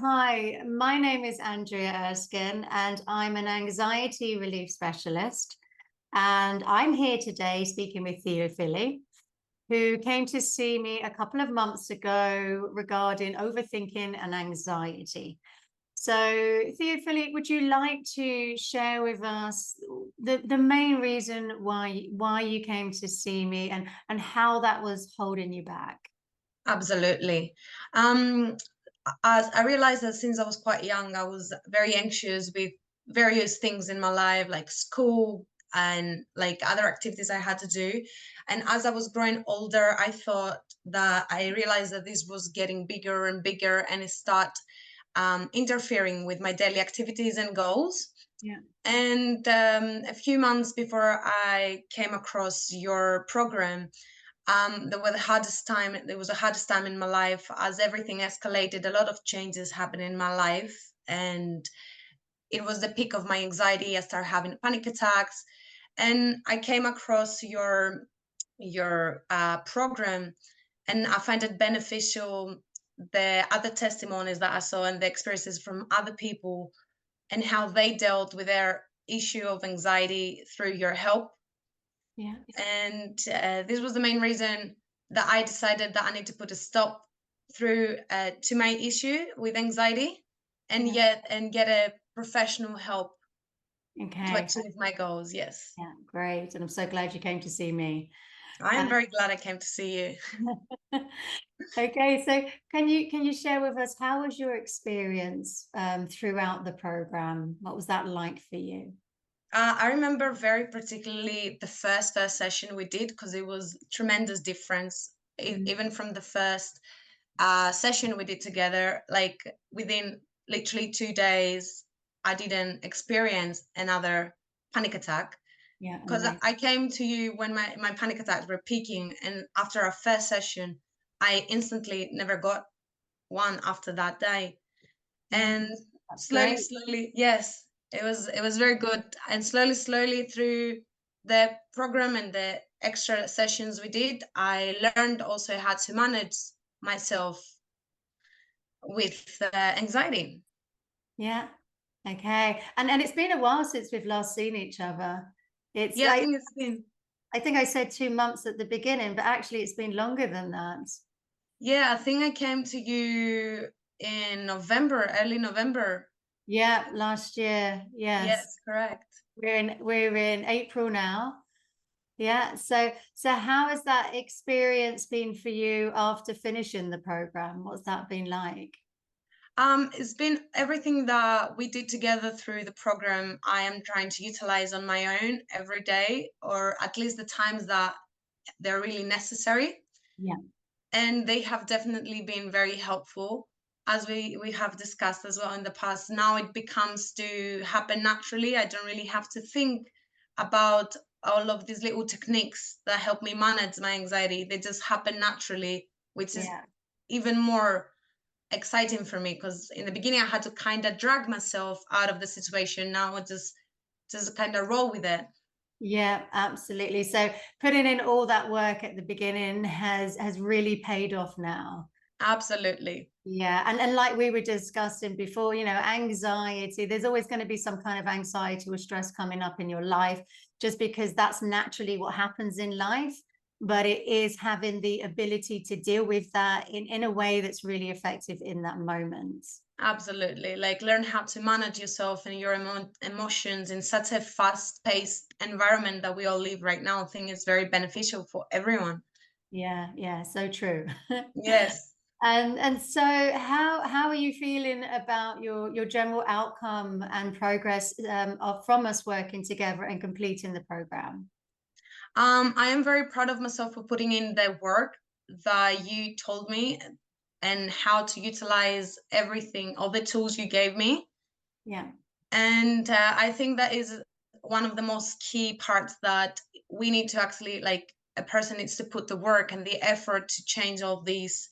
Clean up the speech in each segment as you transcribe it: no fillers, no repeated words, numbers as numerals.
Hi, my name is Andrea Erskine, and I'm an anxiety relief specialist. And I'm here today speaking with Theofili, who came to see me a couple of months ago regarding overthinking and anxiety. So, Theofili, would you like to share with us the main reason why you came to see me and how that was holding you back? Absolutely. Um, as I realized that since I was quite young, I was very anxious with various things in my life, like school and like other activities I had to do. And as I was growing older, I thought that I realized that this was getting bigger and bigger, and it started interfering with my daily activities and goals. Yeah. And a few months before I came across your program, there was the hardest time in my life as everything escalated. A lot of changes happened in my life, and it was the peak of my anxiety. I started having panic attacks, and I came across your program, and I find it beneficial. The other testimonies that I saw and the experiences from other people and how they dealt with their issue of anxiety through your help. Yeah. And this was the main reason that I decided that I need to put a stop through to my issue with anxiety, and Yeah. get a professional help to Okay. achieve my goals. Yes, Yeah, great. And I'm so glad you came to see me. I am Um, very glad I came to see you. okay, so can you share with us how was your experience throughout the program? What was that like for you? I remember very particularly the first session we did, because it was tremendous difference. Mm. Even from the first session we did together, like within literally 2 days, I didn't experience another panic attack, Yeah, because amazing. I came to you when my panic attacks were peaking, and after our first session, I instantly never got one after that day. Yeah, And that's slowly, great. slowly, yes, it was very good. And slowly, slowly through the program and the extra sessions we did, I learned also how to manage myself with anxiety. Yeah. Okay. And it's been a while since we've last seen each other. It's Yeah, I I think it's been, I think I said 2 months at the beginning, but actually it's been longer than that. yeah, I think I came to you in November, early November. Yeah, last year. Yes. Yes, correct. We're in April now. Yeah. So how has that experience been for you after finishing the program? What's that been like? It's been everything that we did together through the program. I am trying to utilize on my own every day, or at least the times that they're really necessary. Yeah. And they have definitely been very helpful, as we have discussed as well in the past. Now it becomes to happen naturally. I don't really have to think about all of these little techniques that help me manage my anxiety. They just happen naturally, which is Yeah. even more exciting for me, because in the beginning I had to kind of drag myself out of the situation. Now I just kind of roll with it. Yeah, absolutely. So putting in all that work at the beginning has really paid off now. Absolutely. Yeah, and like we were discussing before, anxiety, there's always going to be some kind of anxiety or stress coming up in your life, just because that's naturally what happens in life. But it is having the ability to deal with that in a way that's really effective in that moment. Absolutely. Like learn how to manage yourself and your emotions in such a fast-paced environment that we all live right now. I think it's very beneficial for everyone. Yeah, yeah, so true. Yes. And so how are you feeling about your general outcome and progress from us working together and completing the program? I am very proud of myself for putting in the work that you told me, and how to utilize everything, all the tools you gave me. Yeah. And I think that is one of the most key parts, that we need to actually, like, a person needs to put the work and the effort to change all these,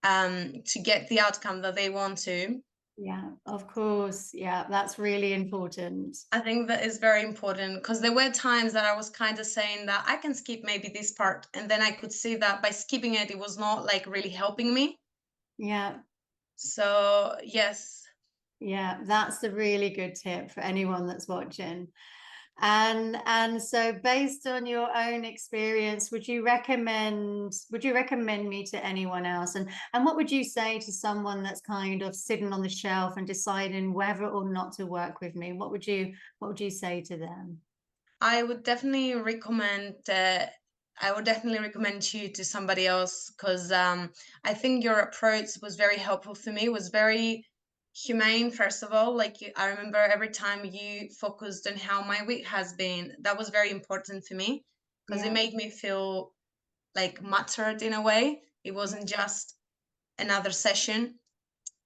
to get the outcome that they want to. Yeah, of course. Yeah, that's really important. I think that is very important, because there were times that I was kind of saying that I can skip maybe this part, and then I could see that by skipping it, it was not like really helping me. Yeah. So yes, Yeah, that's a really good tip for anyone that's watching. And so based on your own experience, would you recommend me to anyone else? And what would you say to someone that's kind of sitting on the shelf and deciding whether or not to work with me? What would you say to them? I would definitely recommend. I would definitely recommend you to somebody else, because I think your approach was very helpful for me. Was very humane, first of all. Like I remember every time you focused on how my week has been. That was very important for me, because it Yeah, made me feel like mattered in a way. It yeah, wasn't just another session.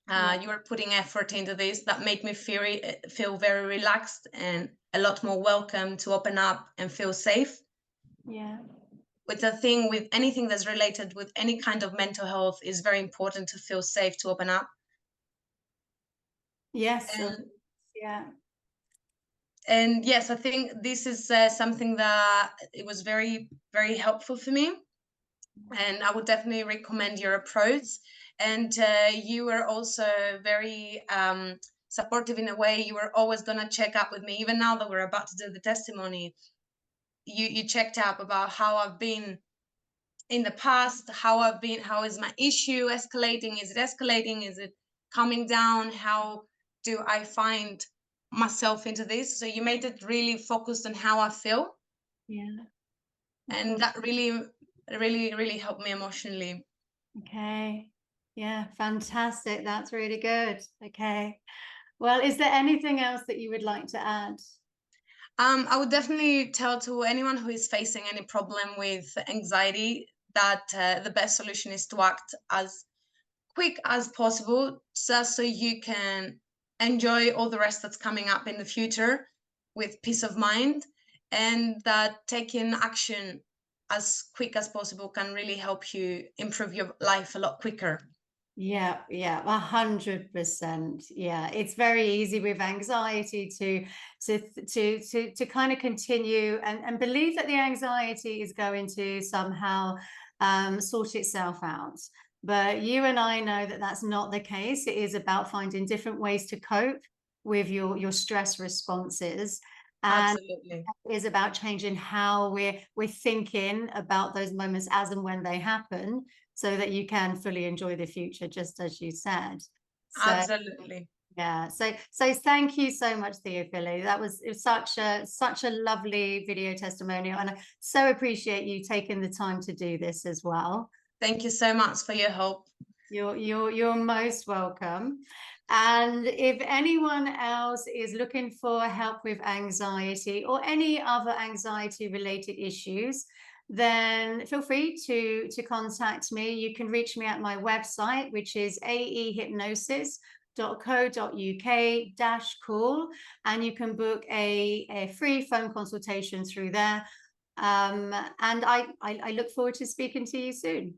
yeah, You were putting effort into this. That made me feel very relaxed and a lot more welcome to open up and feel safe. yeah. With the thing, with anything that's related with any kind of mental health, is very important to feel safe to open up. Yes, And yeah, yes, I think this is something that it was very very helpful for me, and I would definitely recommend your approach. And you were also very supportive in a way. You were always going to check up with me, even now that we're about to do the testimony. You checked up about how I've been in the past, how is my issue escalating? Is it escalating? Is it coming down? How do I find myself into this? So you made it really focused on how I feel, yeah, of and course. that really really really helped me emotionally. Okay. Yeah, fantastic. That's really good. Okay. Well, is there anything else that you would like to add? I would definitely tell to anyone who is facing any problem with anxiety that the best solution is to act as quick as possible, just so you can enjoy all the rest that's coming up in the future with peace of mind, and that taking action as quick as possible can really help you improve your life a lot quicker. Yeah, yeah, 100%. Yeah, it's very easy with anxiety to kind of continue and believe that the anxiety is going to somehow sort itself out. But you and I know that that's not the case. It is about finding different ways to cope with your stress responses, and Absolutely. it is about changing how we're thinking about those moments as and when they happen, so that you can fully enjoy the future, just as you said. So Absolutely. yeah, so thank you so much, Theophili. It was such a lovely video testimonial, and I so appreciate you taking the time to do this as well. Thank you so much for your help. You're most welcome. And if anyone else is looking for help with anxiety or any other anxiety related issues, then feel free to contact me. You can reach me at my website, which is aehypnosis.co.uk-call, and you can book a free phone consultation through there. And I look forward to speaking to you soon.